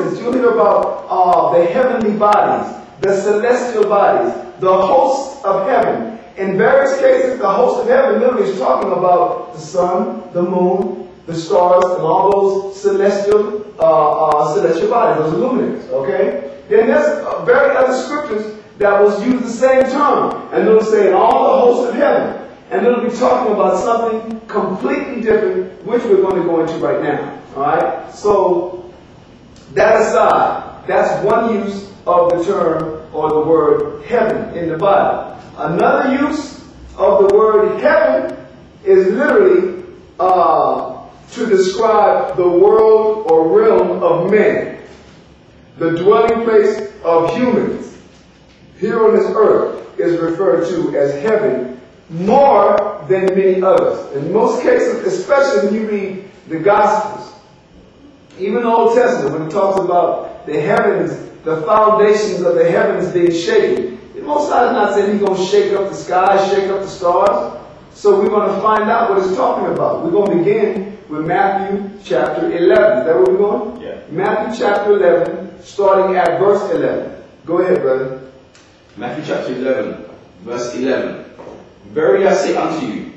luminous. You'll hear about the heavenly bodies, the celestial bodies, the hosts of heaven. In various cases, the host of heaven literally is talking about the sun, the moon, the stars, and all those celestial bodies, those luminaries, okay? Then there's very other scriptures that will use the same term, and they'll say in all the hosts of heaven, and they'll be talking about something completely different, which we're going to go into right now, all right? So, that aside, that's one use of the term or the word heaven in the Bible. Another use of the word heaven is literally to describe the world or realm of men, the dwelling place of humans here on this earth is referred to as heaven more than many others. In most cases, especially when you read the Gospels, even the Old Testament, when it talks about the heavens, the foundations of the heavens being shaken, the Most High is not saying He's going to shake up the sky, shake up the stars. So we're going to find out what it's talking about. We're going to begin with Matthew chapter 11. Is that where we're going? Yeah. Matthew chapter 11, starting at verse 11. Go ahead, brother. Matthew chapter 11, verse 11. Verily I say unto you,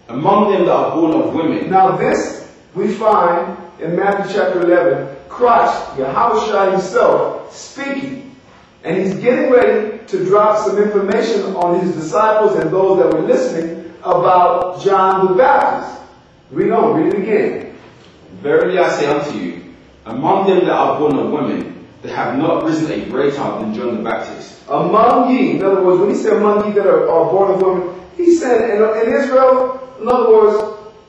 among them that are born of women. Now this we find in Matthew chapter 11, Christ, Yahweh himself, speaking. And he's getting ready to drop some information on his disciples and those that were listening about John the Baptist. Read on, read it again. Verily I say unto you, among them that are born of women, there have not risen a greater than John the Baptist. Among ye, in other words, when he said among ye that are born of women, he said in Israel, in other words,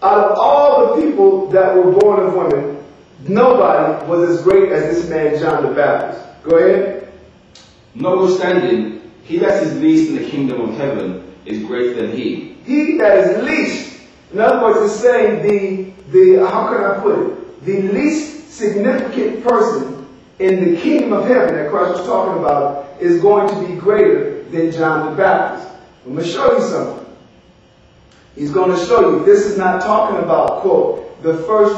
out of all the people that were born of women, nobody was as great as this man John the Baptist. Go ahead. Notwithstanding, he that is least in the kingdom of heaven is greater than he. He that is least, in other words, it's saying how can I put it? The least significant person in the kingdom of heaven that Christ was talking about is going to be greater than John the Baptist. I'm going to show you something. He's going to show you this is not talking about, quote, the first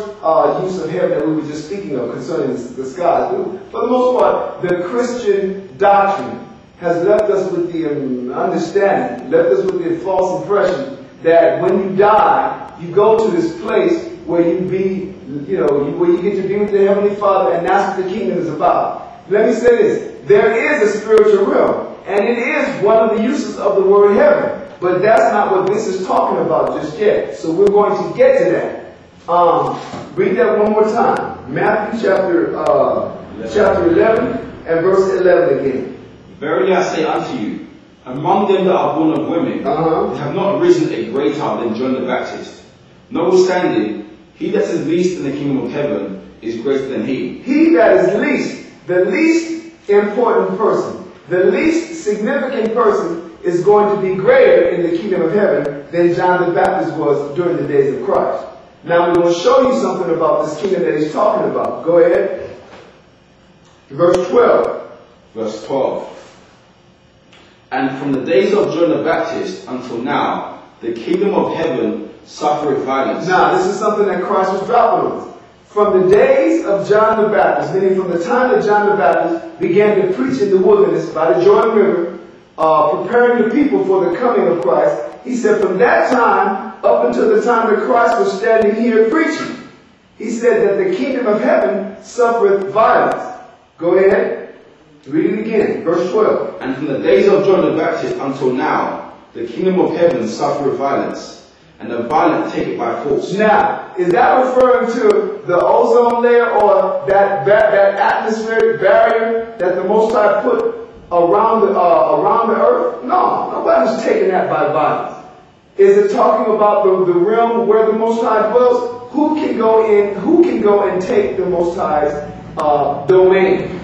use of heaven that we were just speaking of concerning the skies. For the most part, the Christian doctrine has left us with the understanding, left us with the false impression that when you die, you go to this place where where you get to be with the Heavenly Father, and that's what the kingdom is about. Let me say this. There is a spiritual realm, and it is one of the uses of the word heaven. But that's not what this is talking about just yet. So we're going to get to that. Read that one more time. Matthew chapter 11 and verse 11 again. Verily I say unto you, among them that are born of women, there have not risen a greater than John the Baptist. Notwithstanding, he that is least in the kingdom of heaven is greater than he. He that is least, the least important person, the least significant person is going to be greater in the kingdom of heaven than John the Baptist was during the days of Christ. Now we're going to show you something about this kingdom that he's talking about. Go ahead. Verse 12. Verse 12. And from the days of John the Baptist until now, the kingdom of heaven suffereth violence. Now, this is something that Christ was dropping on us. From the days of John the Baptist, meaning from the time that John the Baptist began to preach in the wilderness by the Jordan River, preparing the people for the coming of Christ, he said from that time up until the time that Christ was standing here preaching, he said that the kingdom of heaven suffereth violence. Go ahead. Read it again. Verse 12. And from the days of John the Baptist until now, the kingdom of heaven suffereth violence, and the violent take it by force. Now, is that referring to the ozone layer or that atmospheric barrier that the Most High put around the earth? No, nobody's taking that by violence. Is it talking about the realm where the Most High dwells? Who can go and take the Most High's domain?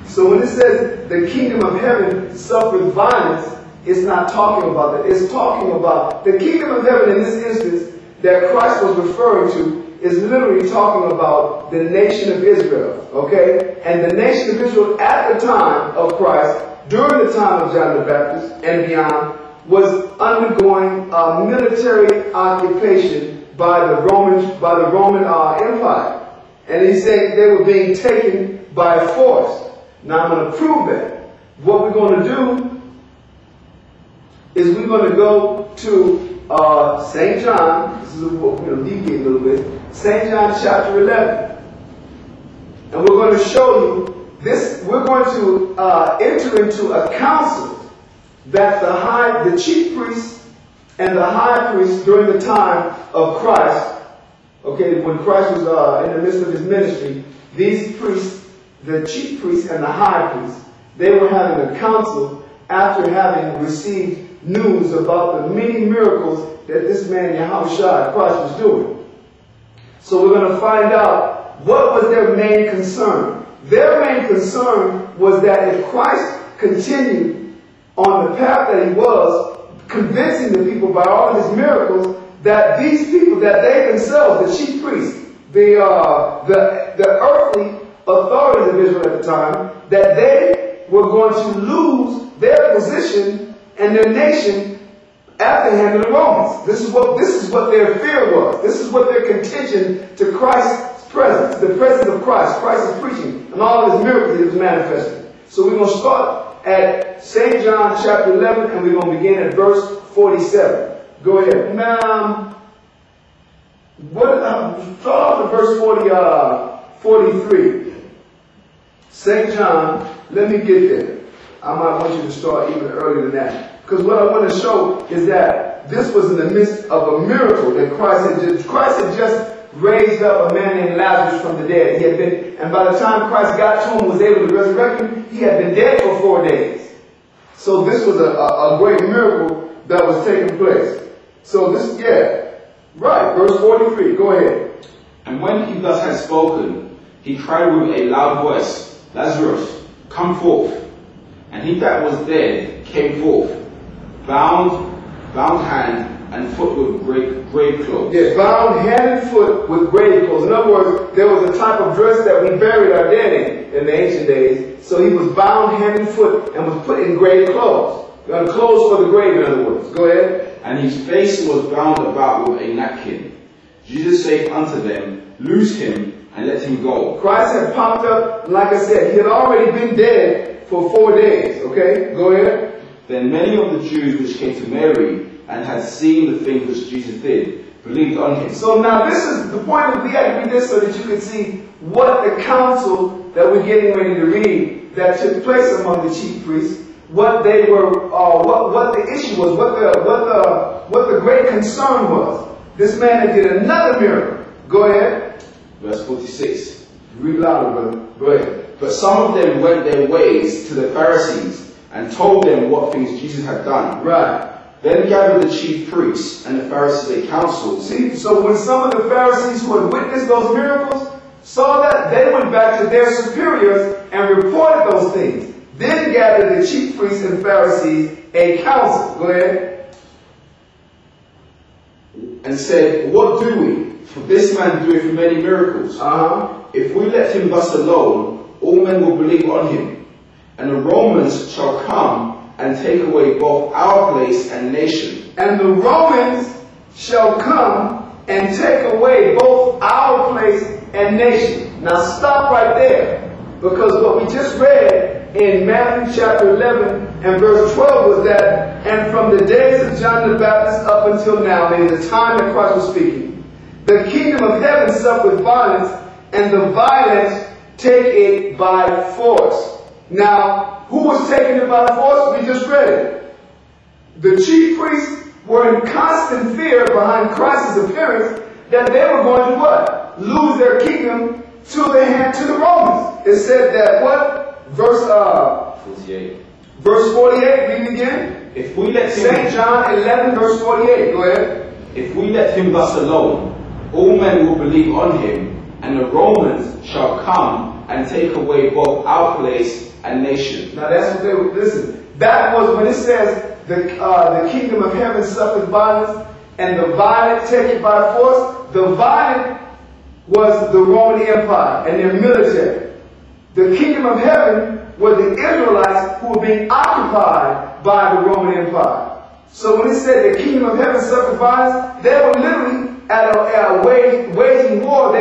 So when it says the kingdom of heaven suffered violence, it's not talking about that. It's talking about the kingdom of heaven in this instance that Christ was referring to is literally talking about the nation of Israel. Okay? And the nation of Israel at the time of Christ, during the time of John the Baptist and beyond, was undergoing military occupation by the Roman Empire. And he's saying they were being taken by force. Now I'm going to prove that. What we're going to do is we're going to go to St. John. This is what we're going to deviate a little bit. St. John chapter 11. And we're going to show you this. We're going to enter into a council that the chief priest and the high priest during the time of Christ, okay, when Christ was in the midst of his ministry, these priests, the chief priest and the high priest, they were having a council after having received news about the many miracles that this man Yahushua, Christ, was doing. So we're going to find out what was their main concern. Their main concern was that if Christ continued on the path that he was, convincing the people by all of his miracles, that these people, that they themselves, the chief priests, the earthly authorities of Israel at the time, that they were going to lose their position and their nation at the hand of the Romans. This is what their fear was. This is what their contention to Christ's presence, the presence of Christ. Christ is preaching and all of his miracles he was manifesting. So we're going to start at St. John chapter 11 and we're going to begin at verse 47. Go ahead. Now, start off at verse 43. St. John, let me get there. I might want you to start even earlier than that. Because what I want to show is that this was in the midst of a miracle that Christ had just raised up a man named Lazarus from the dead. He had been, and by the time Christ got to him, was able to resurrect him, he had been dead for 4 days. So this was a great miracle that was taking place. So this, right, verse 43, go ahead. And when he thus had spoken, he cried with a loud voice, Lazarus, come forth. And he that was dead came forth, bound hand and foot with grave clothes. Yes, bound hand and foot with grave clothes. In other words, there was a type of dress that we buried our dead in the ancient days. So he was bound hand and foot and was put in grave clothes. Clothes for the grave, in other words. Go ahead. And his face was bound about with a napkin. Jesus saith unto them, loose him and let him go. Christ had popped up, like I said, he had already been dead for 4 days. Okay, go ahead. Then many of the Jews which came to Mary and had seen the things which Jesus did, believed on him. So now this is the point of we had to read this so that you can see what the council that we're getting ready to read that took place among the chief priests, what they were, what the issue was, what the great concern was. This man that did another miracle. Go ahead. Verse 46. Read louder, brother. Go ahead. But some of them went their ways to the Pharisees and told them what things Jesus had done. Right. Then gathered the chief priests and the Pharisees a council. See, so when some of the Pharisees who had witnessed those miracles saw that, they went back to their superiors and reported those things. Then gathered the chief priests and Pharisees a council. Go ahead. And said, what do we? For this man doeth many miracles. If we let him thus alone, all men will believe on him. And the Romans shall come and take away both our place and nation. And the Romans shall come and take away both our place and nation. Now stop right there. Because what we just read in Matthew chapter 11 and verse 12 was that, and from the days of John the Baptist up until now, meaning the time that Christ was speaking, the kingdom of heaven suffereth violence, and the violence take it by force. Now, who was taking it by force? We just read it. The chief priests were in constant fear behind Christ's appearance that they were going to what? Lose their kingdom to the Romans. It said that what? Verse 48. Verse 48, read it again. If we let him, St. John 11, verse 48. Go ahead. If we let him thus alone, all men will believe on him, and the Romans shall come and take away both our place and nation. Now that's what they were, listen, that was when it says the kingdom of heaven suffered violence and the violent take it by force. The violent was the Roman Empire and their military. The kingdom of heaven were the Israelites who were being occupied by the Roman Empire. So when it said the kingdom of heaven suffered violence, they were literally at a waging war.